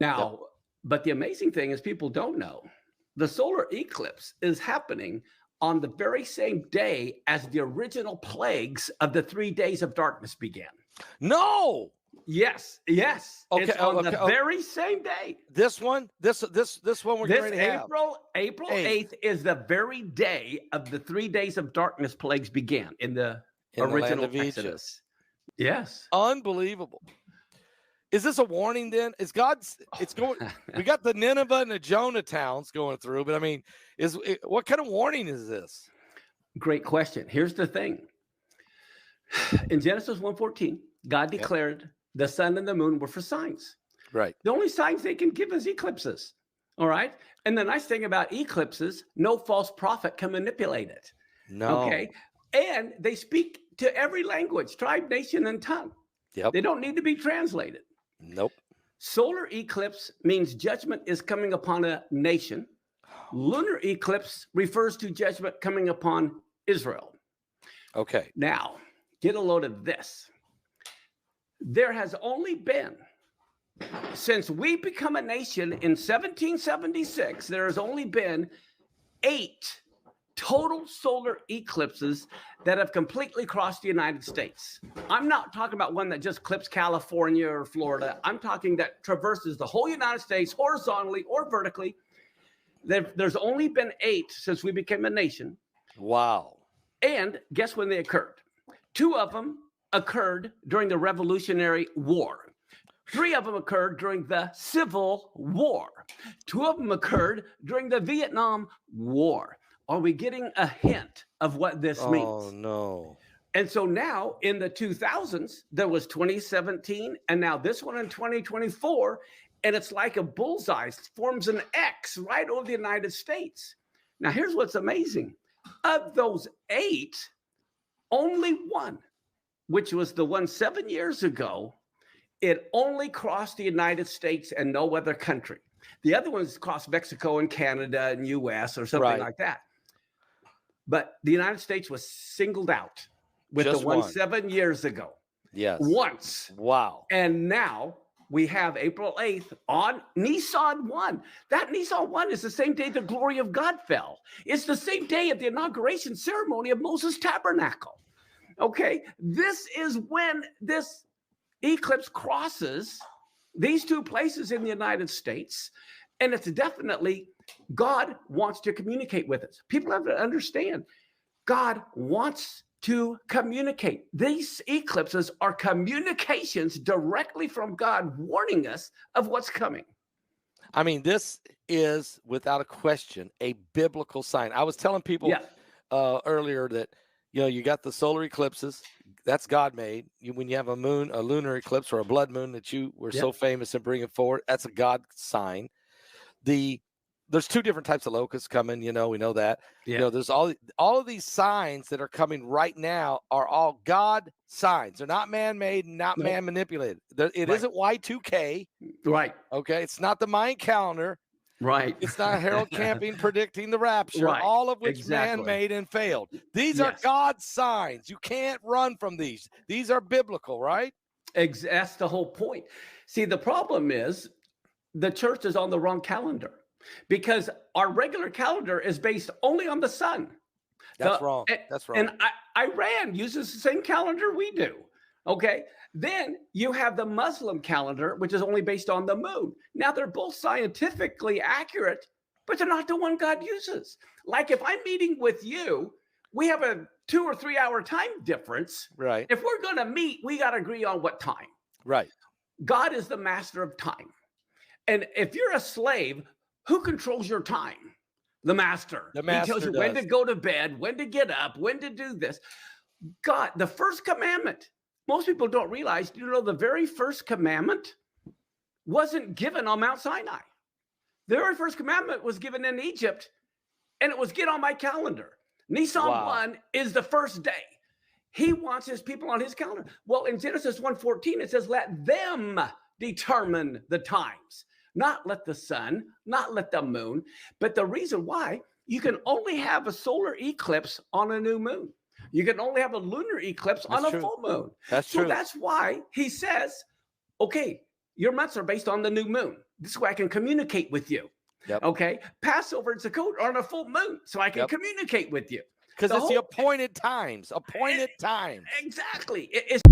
Now, but the amazing thing is people don't know the solar eclipse is happening on the very same day as the original plagues of the 3 days of darkness began. No. Yes, yes. Okay, It's on the very same day. This one we're getting ready to have. April 8th is the very day of the 3 days of darkness plagues began in the original Exodus. Yes. Unbelievable. Is this a warning then? Is God's it's going we got the Nineveh and the Jonah towns going through, but I mean, what kind of warning is this? Great question. Here's the thing. In Genesis 1:14, God declared the sun and the moon were for signs. Right. The only signs they can give is eclipses. All right. And the nice thing about eclipses, no false prophet can manipulate it. No. Okay. And they speak to every language, tribe, nation, and tongue. Yep. They don't need to be translated. Nope. Solar eclipse means judgment is coming upon a nation. Lunar eclipse refers to judgment coming upon Israel. Okay. Now, get a load of this. There has only been, since we become a nation in 1776, there has only been 8 total solar eclipses that have completely crossed the United States. I'm not talking about one that just clips California or Florida. I'm talking that traverses the whole United States horizontally or vertically. There's only been 8 since we became a nation. Wow. And guess when they occurred? 2 of them occurred during the Revolutionary War. 3 of them occurred during the Civil War. 2 of them occurred during the Vietnam War. Are we getting a hint of what this means? Oh, no. And so now in the 2000s, there was 2017, and now this one in 2024, and it's like a bullseye. It forms an X right over the United States. Now, here's what's amazing. Of those 8, only one, which was the one 7 years ago, it only crossed the United States and no other country. The other ones crossed Mexico and Canada and US or something like that. But the United States was singled out with just the one 7 years ago. Yes. Once. Wow. And now we have April 8th on Nisan 1. That Nisan 1 is the same day the glory of God fell. It's the same day of the inauguration ceremony of Moses' tabernacle. Okay. This is when this eclipse crosses these 2 places in the United States. And it's definitely God wants to communicate with us. People have to understand God wants to communicate. These eclipses are communications directly from God warning us of what's coming. I mean, this is without a question a biblical sign. I was telling people earlier that, you got the solar eclipses. That's God made. When you have a lunar eclipse or a blood moon that you were so famous in bringing forward, that's a God sign. There's 2 different types of locusts coming, we know that. There's all of these signs that are coming right now are all God signs. They're not man-made, not man-manipulated. It isn't Y2K. Right. Okay. It's not the Mayan calendar. Right. It's not Harold Camping predicting the rapture, all of which man-made and failed. These are God's signs. You can't run from these. These are biblical, right? That's the whole point. See, the problem is the church is on the wrong calendar. Because our regular calendar is based only on the sun. That's wrong. That's wrong. And Iran uses the same calendar we do. Okay. Then you have the Muslim calendar, which is only based on the moon. Now they're both scientifically accurate, but they're not the one God uses. Like if I'm meeting with you, we have a 2 or 3 hour time difference. Right. If we're going to meet, we got to agree on what time. Right. God is the master of time. And if you're a slave, who controls your time? The master. The master He tells you when to go to bed, when to get up, when to do this. God, the first commandment, most people don't realize, the very first commandment wasn't given on Mount Sinai. The very first commandment was given in Egypt, and it was get on my calendar. Nisan 1 is the first day. He wants his people on his calendar. Well, in Genesis 1:14, it says, let them determine the times. Not let the sun, not let the moon. But the reason why, you can only have a solar eclipse on a new moon. You can only have a lunar eclipse on a full moon. That's true. So that's why he says, okay, your months are based on the new moon. This way I can communicate with you. Yep. Okay. Passover and Sukkot are on a full moon, so I can communicate with you. Because it's the appointed times. Appointed times. Exactly. It's